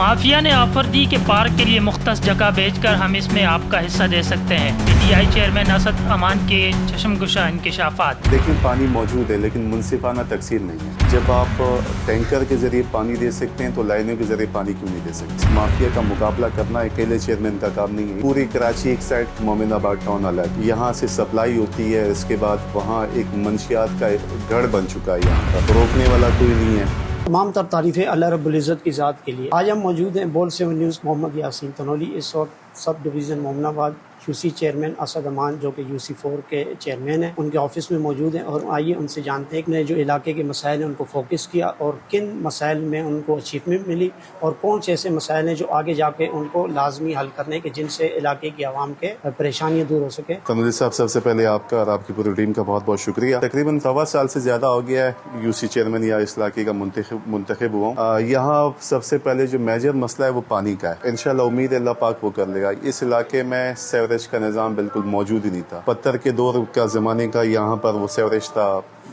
Mafia ने offer दी कि park के लिए मुख्तस जगह बेचकर हम इसमें आपका हिस्सा दे सकते हैं। पीटीआई चेयरमैन असद अमान के चश्मकुशा इंकशाफात। देखिए, पानी मौजूद है लेकिन मुनसिफाना तकसीम नहीं है। जब आप टैंकर के जरिए पानी दे सकते हैं तो लाइनों के जरिए पानी क्यों नहीं दे सकते? माफिया का मुकाबला करना अकेले चेयरमैन का काम नहीं है। पूरी कराची एक साइड, मोमिनाबाद टाउन अलग, यहाँ से सप्लाई होती है, इसके बाद वहाँ एक मंशियात का गढ़ बन चुका है। यहाँ का रोकने वाला कोई नहीं है। तमाम तर तारीफ़ें अल्लाह रब्बुल इज़्ज़त की ज़ात के लिए। आज हम मौजूद हैं बोल 7 न्यूज़ मोहम्मद यासीन तनोली, इस वक्त sub division Mominabad UC chairman Asad Aman जो कि यूसी 4 के चेयरमैन हैं, उनके ऑफिस में मौजूद हैं। और आइए उनसे जानते हैं कि जो इलाके के मसाइल हैं उनको फोकस किया और किन मसाइल में उनको अचीवमेंट मिली और कौन से ऐसे मसाइल हैं जो आगे जाके उनको लाजमी हल करने के, जिनसे इलाके की आवाम के परेशानियाँ दूर हो सके। तनोली साहब, सबसे पहले आपका और आपकी पूरी टीम का बहुत बहुत शुक्रिया। तकरीबन 1.25 साल से ज्यादा हो गया है यूसी चेयरमैन या इस इलाके का मुंतखब हुआ। यहाँ सबसे पहले जो मेजर मसला है वो पानी का है। इंशाल्लाह उम्मीद है अल्लाह पाक वो कर लेगा। इस इलाके में सेवरेज का निज़ाम बिल्कुल मौजूद ही नहीं था। पत्थर के दौर का ज़माने का यहाँ पर वो सेवरेज था।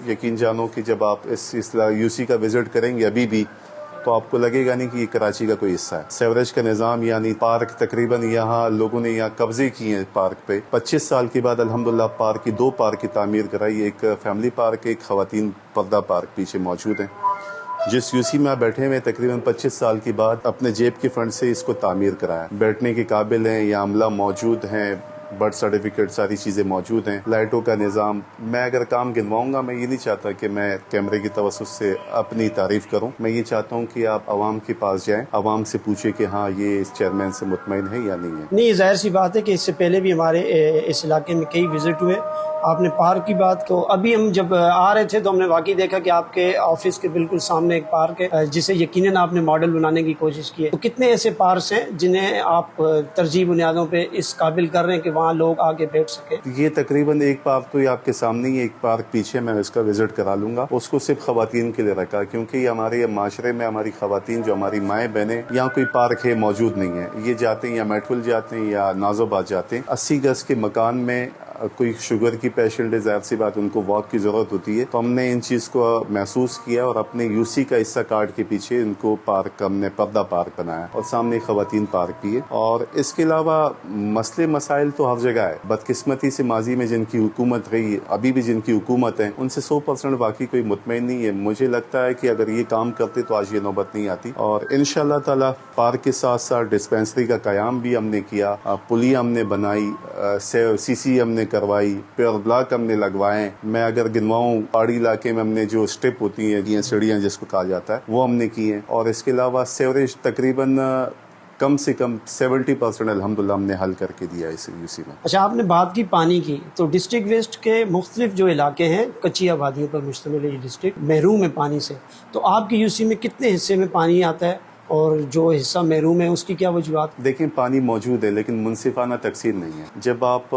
यकीन जानो कि जब आप इस यूसी का विजिट करेंगे अभी भी तो आपको लगेगा नहीं कि ये कराची का कोई हिस्सा है। सेवरेज का निज़ाम यानी पार्क तकरीबन यहाँ लोगों ने यहाँ कब्जे किए हैं पार्क पे। 25 साल के बाद अल्हम्दुलिल्लाह पार्क की 2 पार्क की तामीर कराई। एक फैमिली पार्क, एक खवातीन पर्दा पार्क पीछे मौजूद है। जिस यूसी में आप बैठे हुए तकरीबन 25 साल के बाद अपने जेब के फंड से इसको तामीर कराया। बैठने के काबिल हैं, यहाँ अमला मौजूद हैं, बर्थ सर्टिफिकेट, सारी चीज़ें मौजूद हैं, लाइटों का निज़ाम। मैं अगर काम गिनवाऊंगा, मैं ये नहीं चाहता कि मैं कैमरे की तवज्जो से अपनी तारीफ करूं। मैं ये चाहता हूं कि आप आवाम के पास जाएं, आवाम से पूछे कि हाँ ये इस चेयरमैन से मुतमईन है या नहीं है। नहीं, जाहिर सी बात है कि इससे पहले भी हमारे इस इलाके में कई विजिट हुए। आपने पार्क की बात को, अभी हम जब आ रहे थे तो हमने वाकई देखा कि आपके ऑफिस के बिल्कुल सामने एक पार्क है जिसे यकीनन आपने मॉडल बनाने की कोशिश की है। तो कितने ऐसे पार्क हैं जिन्हें आप तरजीह बुनियादों पे इस काबिल कर रहे हैं कि वहाँ लोग आके बैठ सके? ये तकरीबन एक पार्क तो ये आपके सामने ही, एक पार्क पीछे मैं इसका विजिट करा लूंगा। उसको सिर्फ खवातीन के लिए रखा क्योंकि हमारे माशरे में हमारी खवातीन जो हमारी माएँ बहनें, यहाँ कोई पार्क है मौजूद नहीं है। ये जाते हैं या मेटवल जाते हैं या नाजोबाद जाते हैं। 80 गज के मकान में कोई शुगर की पेशेंट है, जाहिर सी बात उनको वॉक की जरूरत होती है। तो हमने इन चीज को महसूस किया और अपने यूसी का हिस्सा काट के पीछे इनको पार्क, हमने पर्दा पार्क बनाया और सामने खवातीन पार्क भी है। और इसके अलावा मसले मसाइल तो हर जगह है। बदकिस्मती से माजी में जिनकी हुकूमत रही, अभी भी जिनकी हुकूमत है, उनसे 100% वाकई कोई मुतमईन नहीं है। मुझे लगता है कि अगर ये काम करते तो आज ये नौबत नहीं आती। और इंशाअल्लाह ताला पार्क के साथ साथ डिस्पेंसरी का कयाम भी हमने किया, पुलिया हमने बनाई, सीसी हमने करवाई, पेड़ ब्लॉक हमने लगवाए। मैं अगर गिनवाऊं, पहाड़ी इलाके में हमने जो स्ट्रिप होती है, ये सीढ़ियां जिसको कहा जाता है, वो हमने की है। और इसके अलावा सेवरेज तकरीबन कम से कम 70% अल्हम्दुलिल्लाह हमने हल करके दिया इस यूसी में। अच्छा, आपने बात की पानी की, तो डिस्ट्रिक्ट वेस्ट के मुख्तलिफ जो इलाके हैं, कच्ची आबादियों पर मुश्तमिल है ये डिस्ट्रिक्ट, महरूम है पानी से। तो आपके यूसी में कितने हिस्से में पानी आता है और जो हिस्सा महरूम है उसकी क्या वजूहत? देखें, पानी मौजूद है लेकिन मुनसिफाना तकसीम नहीं है। जब आप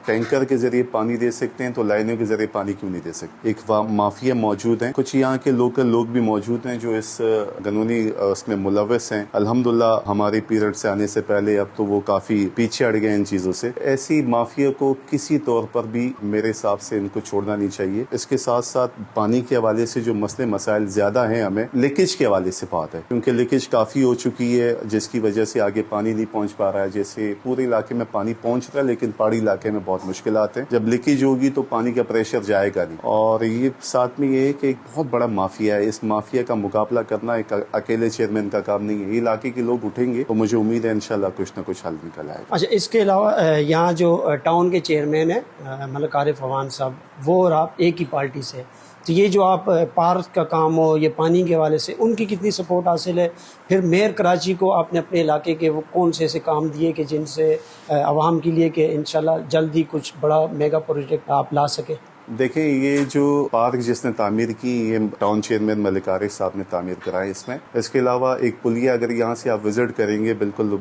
टैंकर के जरिए पानी दे सकते हैं तो लाइनों के जरिए पानी क्यों नहीं दे सकते? एक माफिया मौजूद है, कुछ यहाँ के लोकल लोग भी मौजूद हैं जो इस कानूनी उसमें मुलविस हैं। अल्हम्दुलिल्लाह हमारे पीरियड से आने से पहले अब तो वो काफी पीछे हट गए इन चीजों से। ऐसी माफिया को किसी तौर पर भी मेरे हिसाब से इनको छोड़ना नहीं चाहिए। इसके साथ साथ पानी के हवाले से जो मसले मसाइल ज्यादा है, हमें लीकेज के हवाले से बात है, क्योंकि लीकेज काफी हो चुकी है जिसकी वजह से आगे पानी नहीं पहुंच पा रहा है। जैसे पूरे इलाके में पानी पहुंच रहा है लेकिन पहाड़ी इलाके में बहुत मुश्किलात हैं। जब लीकेज होगी तो पानी का प्रेशर जाएगा नहीं। और ये साथ में ये है कि एक बहुत बड़ा माफिया है। इस माफिया का मुकाबला करना एक अकेले चेयरमैन का काम नहीं है। इलाके के लोग उठेंगे तो मुझे उम्मीद है इंशाल्लाह कुछ न कुछ हल निकल आएगा। अच्छा, इसके अलावा यहाँ जो टाउन के चेयरमैन है मलिक आरिफ अवान साहब, वो और आप एक ही पार्टी से, तो ये जो आप पार्क का काम हो, ये पानी के हवाले से उनकी कितनी सपोर्ट हासिल है? फिर मेयर कराची को आपने अपने इलाके के वो कौन से ऐसे काम दिए कि जिनसे आवाम के लिए कि इंशाल्लाह जल्द ही कुछ बड़ा मेगा प्रोजेक्ट आप ला सके? देखें, ये जो पार्क जिसने तामीर की, ये टाउन चेयरमैन मलिक आरिफ साहब ने तामीर कराया इसमें। इसके अलावा एक पुलिया, अगर यहाँ से आप विजिट करेंगे, बिल्कुल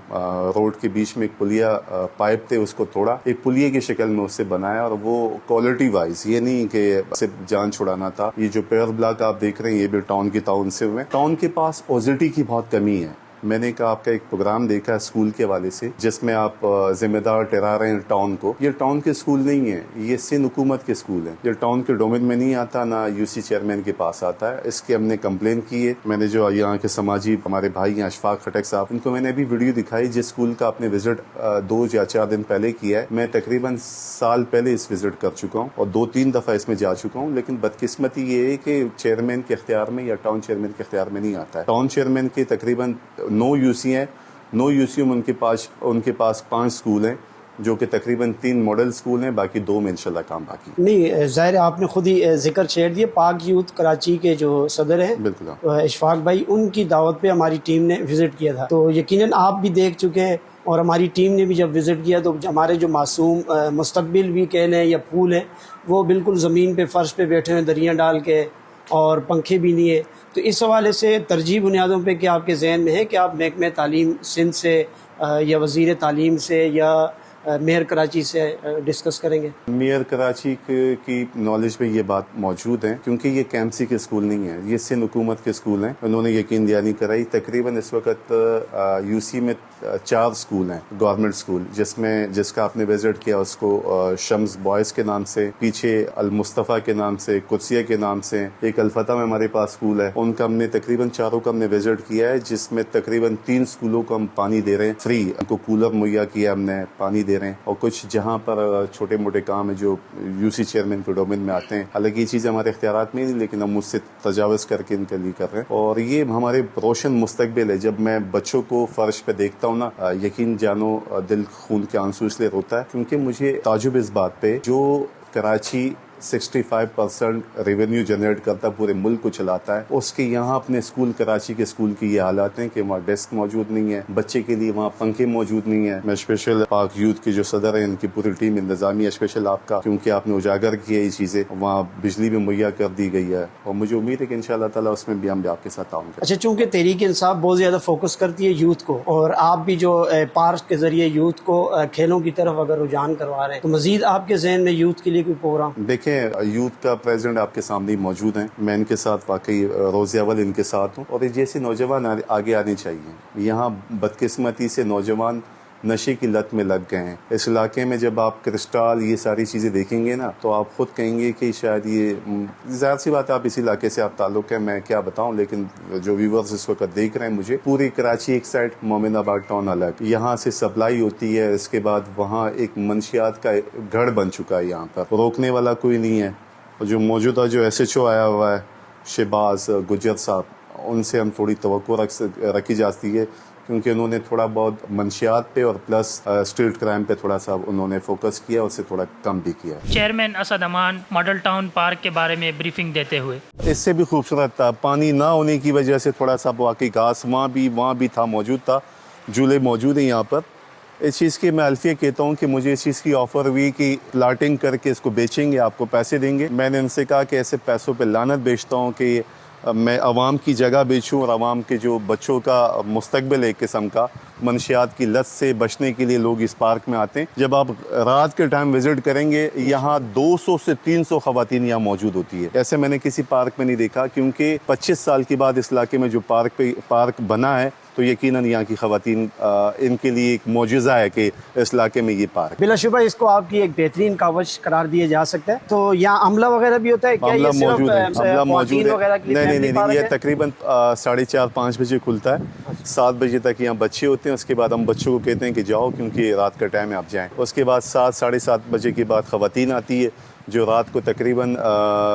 रोड के बीच में एक पुलिया पाइप थे, उसको तोड़ा, एक पुलिया की शक्ल में उससे बनाया। और वो क्वालिटी वाइज, ये नहीं कि सिर्फ जान छुड़ाना था। ये जो पेयर ब्लॉक आप देख रहे हैं, ये भी टाउन के ताउन से हुए। टाउन के पास ओजिटी की बहुत कमी है। मैंने कहा आपका एक प्रोग्राम देखा है स्कूल के हवाले से जिसमें आप जिम्मेदार ठहरा रहे हैं टाउन को। ये टाउन के स्कूल नहीं है, ये सिंध हुकूमत के स्कूल है। ये टाउन के डोमेन में नहीं आता, ना यूसी चेयरमैन के पास आता है। इसकी हमने कंप्लेन की है। मैंने जो यहाँ के समाजी हमारे भाई हैं अशफाक खटक साहब, इनको मैंने अभी वीडियो दिखाई जिस स्कूल का आपने विजिट 2 या 4 दिन पहले किया है। मैं तकरीबन साल पहले इस विजिट कर चुका हूँ और 2-3 दफा इसमें जा चुका हूँ, लेकिन बदकिस्मती ये है कि चेयरमैन के इख्तियार में या टाउन चेयरमैन के इख्तियार में नहीं आता है। टाउन चेयरमैन के तकरीबन 9 यूसी हैं। 9 यूसी में उनके पास 5 स्कूल हैं जो कि तकरीबन 3 मॉडल स्कूल हैं, बाकी 2 में इंशाल्लाह काम बाकी। नहीं, ज़ाहिर आपने खुद ही जिक्र छेड़ दिया। पाक यूथ कराची के जो सदर हैं बिल्कुल इशफाक भाई, उनकी दावत पे हमारी टीम ने विज़िट किया था, तो यकीनन आप भी देख चुके हैं और हमारी टीम ने भी जब विज़िट किया तो हमारे जो मासूम मुस्तकबिल भी कह लें या फूल हैं, वो बिल्कुल ज़मीन पे फ़र्श पे बैठे हुए दरियाँ डाल के, और पंखे भी नहीं है। तो इस हवाले से तरजीह बुनियादों पे क्या आपके जहन में है कि आप महकमे तालीम सिंध से या वज़ीर तालीम से या मेयर कराची से डिस्कस करेंगे? मेयर कराची की नॉलेज में ये बात मौजूद है, क्योंकि ये कैंपसी के स्कूल नहीं है, ये सिंध हुकूमत के स्कूल हैं। उन्होंने यकीन दहानी कराई। तकरीबन इस वक्त यूसी में 4 स्कूल हैं गवर्नमेंट स्कूल, जिसका आपने विजिट किया उसको शम्स बॉयज़ के नाम से, पीछे अल मुस्तफ़ा के नाम से, कुदसिया के नाम से, एक अल-फतह में हमारे पास स्कूल है। उनका हमने तकरीबन 4 का हमने विजिट किया है, जिसमें तकरीबन 3 स्कूलों को हम पानी दे रहे हैं फ्री। उनको कूलर मुहैया किया हमने, पानी दे रहे हैं। और कुछ जहाँ पर छोटे मोटे काम है जो यूसी चेयरमैन के डोमेन में आते हैं, हालांकि ये चीज़ें हमारे इख्तियारात में नहीं, लेकिन हम उससे तजावज़ करके इनके लिए कर रहे हैं। और ये हमारे रोशन मुस्तकबिल है। जब मैं बच्चों को फर्श पे देखता हूँ ना, यकीन जानो दिल खून के आंसू इसलिए रोता है क्योंकि मुझे ताजुब इस बात पे, जो कराची 65% रेवेन्यू जनरेट करता है, पूरे मुल्क को चलाता है, उसके यहाँ अपने स्कूल कराची के स्कूल की ये हालात हैं कि वहाँ डेस्क मौजूद नहीं है, बच्चे के लिए वहाँ पंखे मौजूद नहीं है। मैं स्पेशल पाक यूथ के जो सदर हैं, इनकी पूरी टीम इंतजामिया स्पेशल आपका, क्योंकि आपने उजागर किया ये चीज़ें, वहाँ बिजली भी मुहैया कर दी गई है और मुझे उम्मीद है कि इंशाअल्लाह ताला उसमें भी हम भी आपके साथ आऊँगे। अच्छा, चूँकि तहरीक इंसाफ बहुत ज़्यादा फोकस करती है यूथ को, और आप भी जो पार्क के ज़रिए यूथ को खेलों की तरफ अगर रुझान करवा रहे हैं, तो मज़ीद आपके जहन में यूथ के लिए कोई प्रोग्राम? देखें, यूथ का प्रेसिडेंट आपके सामने ही मौजूद हैं। मैं इनके साथ वाकई रोज़ अव्वल इनके साथ हूँ और जैसे नौजवान आगे आने चाहिए। यहाँ बदकिस्मती से नौजवान नशे की लत में लग गए हैं। इस इलाके में जब आप क्रिस्टल ये सारी चीज़ें देखेंगे ना, तो आप खुद कहेंगे कि शायद ये ज़ाहिर सी बात है, आप इसी इलाके से आप ताल्लुक़ है, मैं क्या बताऊं। लेकिन जो व्यूवर्स इस वक्त देख रहे हैं मुझे, पूरी कराची एक साइड, मोमिनाबाद टाउन अलग, यहाँ से सप्लाई होती है, इसके बाद वहाँ एक मंशियात का गढ़ बन चुका है। यहाँ पर रोकने वाला कोई नहीं है। और जो मौजूदा जो SHO आया हुआ है शहबाज गुजर साहब, उनसे हम थोड़ी तवक्को रखी जाती है, क्योंकि उन्होंने थोड़ा बहुत मंशियात पे और प्लस स्ट्रीट क्राइम पे थोड़ा सा उन्होंने फोकस किया, उससे थोड़ा कम भी किया। चेयरमैन असद अमान मॉडल टाउन पार्क के बारे में ब्रीफिंग देते हुए, इससे भी खूबसूरत था। पानी ना होने की वजह से थोड़ा सा वाकई घास वहाँ भी था, मौजूद था, झूले मौजूद हैं यहाँ पर। इस चीज़ की मैं अल्फिया कहता हूँ कि मुझे इस चीज़ की ऑफ़र हुई कि प्लाटिंग करके इसको बेचेंगे, आपको पैसे देंगे। मैंने उनसे कहा कि ऐसे पैसों पे लानत बेचता हूँ कि मैं आवाम की जगह बेचूँ और आवाम के जो बच्चों का मुस्तकबिल एक किस्म का, मंशियात की लत से बचने के लिए लोग इस पार्क में आते हैं। जब आप रात के टाइम विज़िट करेंगे, यहाँ 200 से 300 ख़वातीन यहाँ मौजूद होती है। ऐसे मैंने किसी पार्क में नहीं देखा, क्योंकि 25 साल के बाद इस इलाके में जो पार्क बना है, तो यकीनन यहाँ की ख़वातीन इनके लिए एक मौजज़ा है कि इस इलाके में ये पार्क। बिलाशुबा इसको आपकी एक बेहतरीन कावश करार दिया जा सकता है। तो यहाँ अमला वगैरह भी होता है क्या? अमला मौजूद है, अमला मौजूद है। नहीं, ये तकरीबन 4:30-5 बजे खुलता है। 7 बजे तक यहाँ बच्चे होते हैं। उसके बाद हम बच्चों को कहते हैं कि जाओ, क्योंकि रात का टाइम है, आप जाएँ। उसके बाद 7-7:30 बजे के बाद ख़वातीन आती है, जो रात को तकरीबन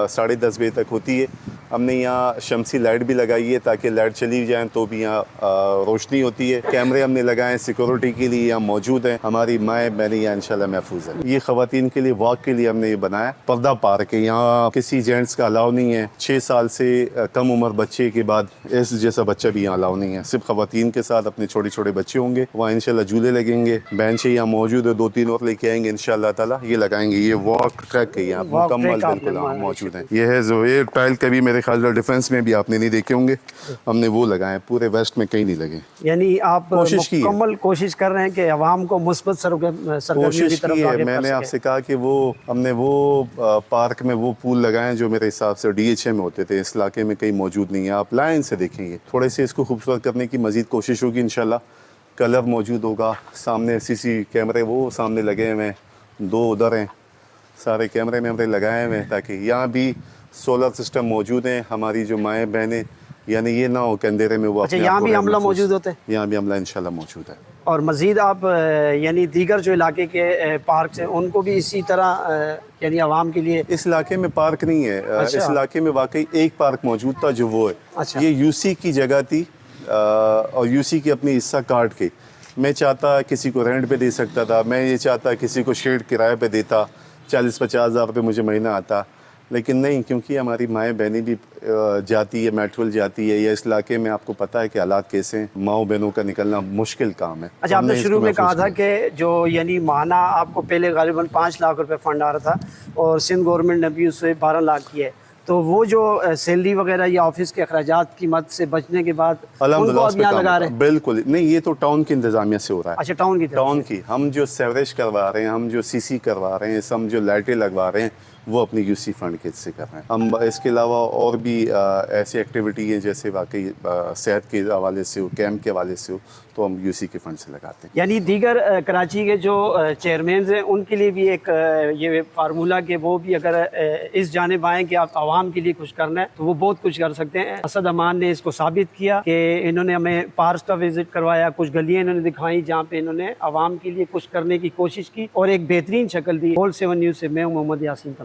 10:30 बजे तक होती है। हमने यहाँ शमसी लाइट भी लगाई है, ताकि लाइट चली जाए तो भी यहाँ रोशनी होती है। कैमरे हमने लगाए सिक्योरिटी के लिए, यहाँ मौजूद हैं। हमारी माएँ बहनें यहाँ इंशाल्लाह महफूज है। ये ख़वातीन के लिए वॉक के लिए हमने ये बनाया। पर्दा पार्क है, यहाँ किसी जेंट्स का अलाउ नहीं है। 6 साल से कम उम्र बच्चे के बाद इस जैसा बच्चा भी यहाँ अलाउ नहीं है। सिर्फ ख़वातीन के साथ अपने छोटे छोटे बच्चे होंगे। वहाँ इंशाल्लाह झूले लगेंगे, बेंचें यहाँ मौजूद है, 2-3 और लेके आएंगे इंशाल्लाह ताला। ये लगाएंगे, ये वॉक ट्रैक है यहाँ मुकम्मल बिल्कुल मौजूद है। ये है जो ये टाइल कभी मेरे मेरे ख्याल डिफेंस में भी आपने नहीं देखे होंगे, हमने वो लगाए, पूरे वेस्ट में कहीं नहीं लगे। यानी आप कोशिश की है। मुकम्मल कोशिश कर रहे हैं कि अवाम को मुस्बत सरगर्मियों की कोशिश तरफ की राग़िब है। कर मैंने सकें। आपसे कहा कि वो हमने वो पार्क में वो पूल लगाए जो मेरे हिसाब से DHA में होते थे, इस इलाके में कहीं मौजूद नहीं है। आप लाएँ, इनसे देखेंगे, थोड़े से इसको खूबसूरत करने की मज़ीद कोशिश होगी इंशाल्लाह। कलर मौजूद होगा, सामने CC कैमरे वो सामने लगे हुए हैं, 2 उधर हैं, सारे कैमरे में हमने लगाए हुए हैं ताकि यहाँ भी सोलर सिस्टम मौजूद हैं। हमारी जो माएँ बहनें, यानी ये ना हो कि अंधेरे में वो अच्छा, अपने यहाँ आप को भी गैर अमला महफूज- मौजूद होते हैं? यहाँ भी अमला इंशाल्लाह मौजूद है। और मज़ीद आप यानी दीगर जो इलाके के पार्क हैं उनको भी इसी तरह यानी आवाम के लिए। इस इलाके में पार्क नहीं है। अच्छा। इस इलाके में वाकई एक पार्क मौजूद था जो वो है। अच्छा। ये UC की जगह थी और UC की अपनी हिस्सा काट के मैं चाहता किसी को रेंट पे दे सकता था, मैं ये चाहता किसी को शेड किराए पे देता, 40-50 हज़ार रुपये मुझे महीना आता, लेकिन नहीं, क्योंकि हमारी माएँ बहनें भी जाती है, मेट्रोल जाती है, या इस इलाके में आपको पता है कि हालात कैसे हैं, माओ बहनों का निकलना मुश्किल काम है। अच्छा, हमने आपने शुरू इसको में कहा महफूज था किया। कि जो यानी माना आपको पहले गालिबन 5 लाख रुपए फंड आ रहा था और सिंध गवर्नमेंट ने भी उससे 12 लाख किया है, तो वो जो सैलरी वगैरह या ऑफिस के अखराजात की मद से बचने के बाद उनको अल्हम्दुलिल्लाह उस अब पे यहाँ काम लगा होता रहे है। हैं। बिल्कुल नहीं, ये तो टाउन की इंतजामिया से हो रहा है। अच्छा, टाउन की तरफ टाउन से। की हम जो सेवरेज करवा रहे हैं, हम जो CC करवा रहे हैं, हम जो लाइटें लगवा रहे हैं, वो अपनी UC फंड के से कर रहे हैं। हम इसके अलावा और भी ऐसी एक्टिविटी हैं जैसे वाकई सेहत के हवाले से हो, कैंप के हवाले से हो, तो हम UC के फंड से लगाते हैं। यानी दीगर कराची के जो चेयरमैन हैं उनके लिए भी एक ये फार्मूला कि वो भी अगर इस जानिब आएँ कि आप आवाम के लिए कुछ करना है तो वो बहुत कुछ कर सकते हैं। असद अमान ने इसको साबित किया कि इन्होंने हमें पार्क का विजिट करवाया, कुछ गलियाँ इन्होंने दिखाई जहाँ पे इन्होंने आवाम के लिए कुछ करने की कोशिश की और एक बेहतरीन शक्ल दी। All 7 न्यूज़ से मैं हूँ मोहम्मद यासीन।